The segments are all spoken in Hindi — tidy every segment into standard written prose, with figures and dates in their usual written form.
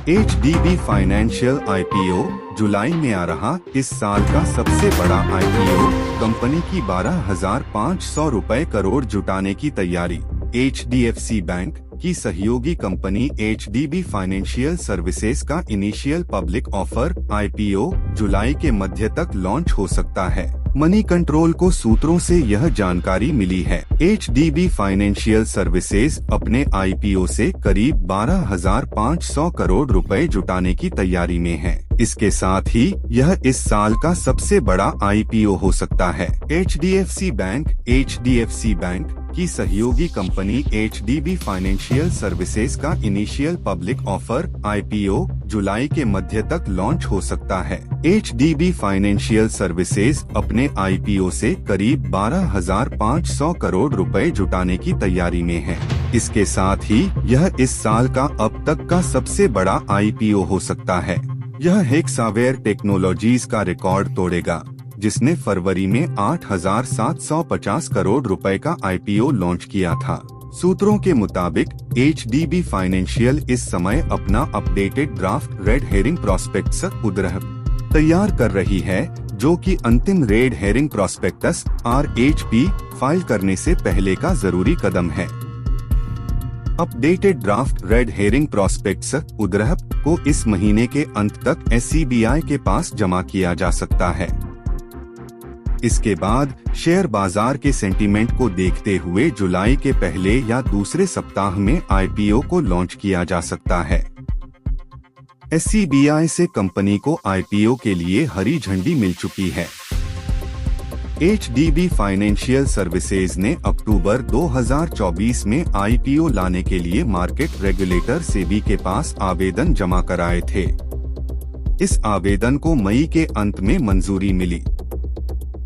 HDB फाइनेंशियल IPO जुलाई में आ रहा इस साल का सबसे बड़ा IPO। कंपनी की 12,500 रुपए करोड़ जुटाने की तैयारी। HDFC बैंक की सहयोगी कंपनी HDB फाइनेंशियल सर्विसेज का इनिशियल पब्लिक ऑफर IPO जुलाई के मध्य तक लॉन्च हो सकता है। मनी कंट्रोल को सूत्रों से यह जानकारी मिली है। HDB फाइनेंशियल सर्विसेज अपने IPO से करीब 12,500 करोड़ रुपए जुटाने की तैयारी में है। इसके साथ ही यह इस साल का सबसे बड़ा IPO हो सकता है। HDFC बैंक की सहयोगी कंपनी HDB फाइनेंशियल सर्विसेज का इनिशियल पब्लिक ऑफर IPO जुलाई के मध्य तक लॉन्च हो सकता है। HDB फाइनेंशियल सर्विसेज अपने IPO से करीब 12,500 करोड़ रुपए जुटाने की तैयारी में है। इसके साथ ही यह इस साल का अब तक का सबसे बड़ा IPO हो सकता है। यह हेक्सावेयर टेक्नोलॉजीज का रिकॉर्ड तोड़ेगा, जिसने फरवरी में 8,750 करोड़ रुपए का IPO लॉन्च किया था। सूत्रों के मुताबिक HDB फाइनेंशियल इस समय अपना updated draft red herring prospectus तैयार कर रही है, जो कि अंतिम red herring prospectus RHP file करने से पहले का जरूरी कदम है। Updated draft red herring prospectus को इस महीने के अंत तक SEBI के पास जमा किया जा सकता है। इसके बाद शेयर बाजार के सेंटीमेंट को देखते हुए जुलाई के पहले या दूसरे सप्ताह में IPO को लॉन्च किया जा सकता है। SEBI से कंपनी को IPO के लिए हरी झंडी मिल चुकी है। HDB फाइनेंशियल सर्विसेज ने अक्टूबर 2024 में IPO लाने के लिए मार्केट रेगुलेटर सेबी के पास आवेदन जमा कराए थे। इस आवेदन को मई के अंत में मंजूरी मिली।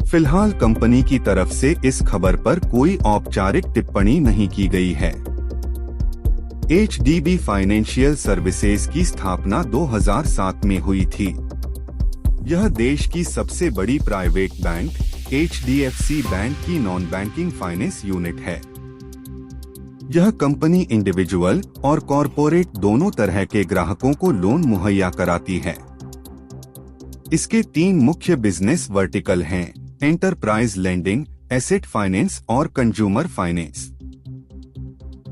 फिलहाल कंपनी की तरफ से इस खबर पर कोई औपचारिक टिप्पणी नहीं की गई है। HDB फाइनेंशियल सर्विसेज की स्थापना 2007 में हुई थी। यह देश की सबसे बड़ी प्राइवेट बैंक HDFC बैंक की नॉन बैंकिंग फाइनेंस यूनिट है। यह कंपनी इंडिविजुअल और कॉरपोरेट दोनों तरह के ग्राहकों को लोन मुहैया कराती है। इसके 3 मुख्य बिजनेस वर्टिकल हैं: एंटरप्राइज लेंडिंग, एसेट फाइनेंस और कंज्यूमर फाइनेंस।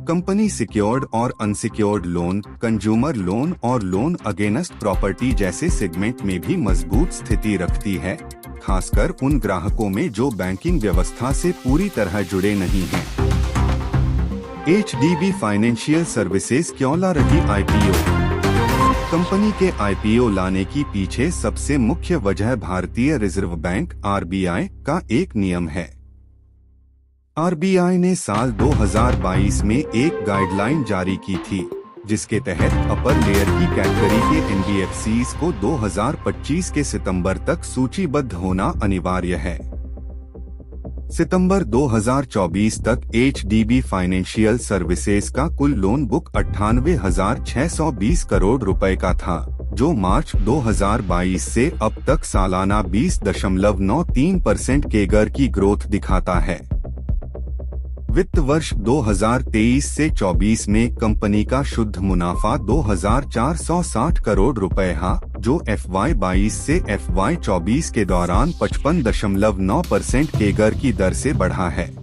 कंपनी सिक्योर्ड और अनसिक्योर्ड लोन, कंज्यूमर लोन और लोन अगेंस्ट प्रॉपर्टी जैसे सेगमेंट में भी मजबूत स्थिति रखती है, खासकर उन ग्राहकों में जो बैंकिंग व्यवस्था से पूरी तरह जुड़े नहीं हैं। HDB फाइनेंशियल सर्विसेज क्यों ला रही IPO? कंपनी के IPO लाने की पीछे सबसे मुख्य वजह भारतीय रिजर्व बैंक RBI का एक नियम है। RBI ने साल 2022 में एक गाइडलाइन जारी की थी, जिसके तहत अपर लेयर की कैटेगरी के NBFCs को 2025 के सितंबर तक सूचीबद्ध होना अनिवार्य है। सितंबर 2024 तक HDB फाइनेंशियल सर्विसेज का कुल लोन बुक 98,620 करोड़ रुपए का था, जो मार्च 2022 से अब तक सालाना 20.93% केगर की ग्रोथ दिखाता है। वित्त वर्ष 2023 से 24 में कंपनी का शुद्ध मुनाफा 2,460 करोड़ रुपए है, जो FY22 से FY24 के दौरान 55.9% केगर की दर से बढ़ा है।